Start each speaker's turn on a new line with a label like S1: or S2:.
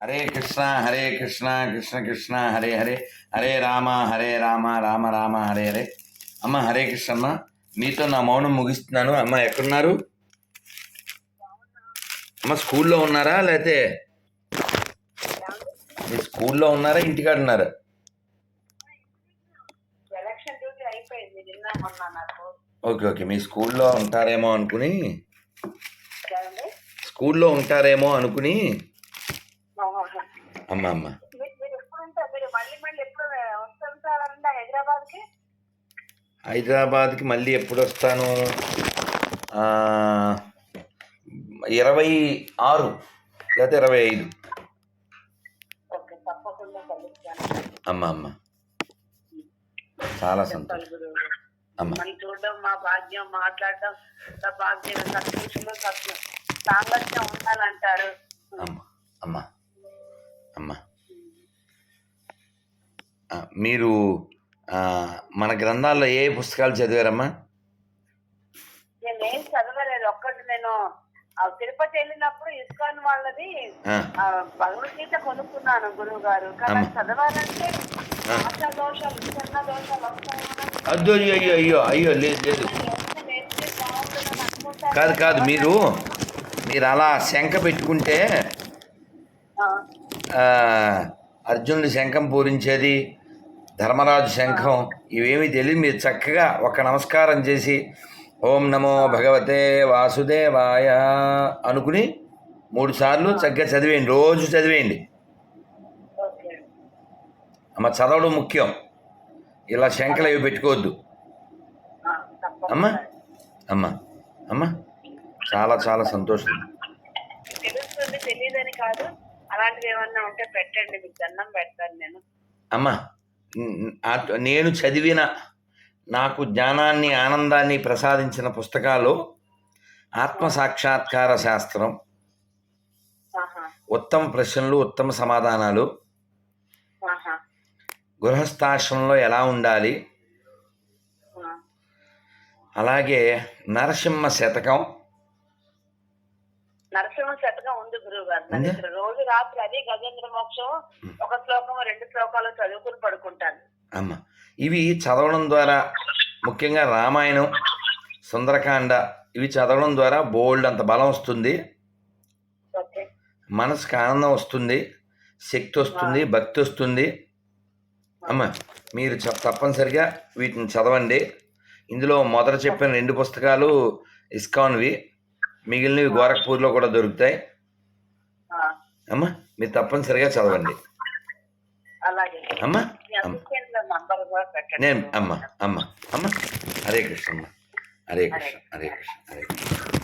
S1: హరే కృష్ణ కృష్ణ కృష్ణ హరే హరే హరే రామ రామ రామ హరే హరే. అమ్మ హరే కృష్ణమ్మ, మీతో నా మౌనం ముగిస్తున్నాను. అమ్మ ఎక్కడున్నారు? అమ్మ స్కూల్లో ఉన్నారా, లేకపోతే మీరు స్కూల్లో ఉన్నారా, ఇంటికాడ ఉన్నారా? ఓకే ఓకే, మీ స్కూల్లో ఉంటారేమో అనుకుని అమ్మ అమ్మ హైదరాబాద్కి మళ్ళీ ఎప్పుడు వస్తాను? 26 లేకపోతే 25. అమ్మ అమ్మ చాలా సంతోషం అమ్మ.
S2: చూడడం మా భాగ్యం, మాట్లాడడం భాగ్యం, సంతోషంలో సత్యం, సాంగత్యం ఉండాలంటారు.
S1: అమ్మ అమ్మ అమ్మ మీరు మన గ్రంథాల్లో ఏ పుస్తకాలు చదివారమ్మా?
S2: నేనేం చదవలేదు. ఒక్కటి నేను తిరుపతి వెళ్ళినప్పుడు ఇస్కాన్ వాళ్ళది భగవద్గీత కొనుక్కున్నాను గురువు గారు. కానీ చదవాలంటే భాషా దోషాలు, చిన్న దోషాలు
S1: అయ్యో అయ్యో అయ్యో అయ్యో లేదు లేదు, కాదు కాదు, మీరు అలా శంఖ పెట్టుకుంటే అర్జునుడి శంఖం పూరించేది, ధర్మరాజు శంఖం, ఇవేమీ తెలియదు. మీరు చక్కగా ఒక నమస్కారం చేసి ఓం నమో భగవతే వాసుదేవాయ అనుకుని 3 సార్లు చక్కగా చదివేయండి, రోజు చదివేయండి అమ్మ. చదవడం ముఖ్యం, ఇలా శంఖలు అవి పెట్టుకోవద్దు అమ్మ. అమ్మ అమ్మ చాలా చాలా సంతోషం.
S2: తెలుస్తుంది, తెలియదని కాదు. అలాంటివి ఏమన్నా ఉంటే పెట్టండి, మీకు దండం పెడతాను నేను.
S1: అమ్మ నేను చదివిన, నాకు జ్ఞానాన్ని ఆనందాన్ని ప్రసాదించిన పుస్తకాలు ఆత్మ సాక్షాత్కార శాస్త్రం, ఉత్తమ ప్రశ్నలు ఉత్తమ సమాధానాలు, గృహస్థాశ్రమంలో ఎలా ఉండాలి, అలాగే నరసింహ శతకం
S2: ఉంది గురువు గారు. రోజు రాత్రి అదే గజేంద్ర మోక్షం 1 శ్లోకం 2 శ్లోకాలు చదువుకుని పడుకుంటాను
S1: అమ్మ. ఇవి చదవడం ద్వారా, ముఖ్యంగా రామాయణం, సుందరకాండ, ఇవి చదవడం ద్వారా బోల్డ్ అంత బలం వస్తుంది, మనసుకు ఆనందం వస్తుంది, శక్తి వస్తుంది, భక్తి వస్తుంది అమ్మ. మీరు తప్పనిసరిగా వీటిని చదవండి. ఇందులో మొదట చెప్పిన 2 పుస్తకాలు ఇస్కాన్వి, మిగిలినవి గోరఖ్పూర్లో కూడా దొరుకుతాయి అమ్మ. మీరు తప్పనిసరిగా చదవండి అమ్మ. నేను అమ్మ అమ్మ అమ్మ హరే కృష్ణ అమ్మ, హరే కృష్ణ హరే కృష్ణ హరే కృష్ణ.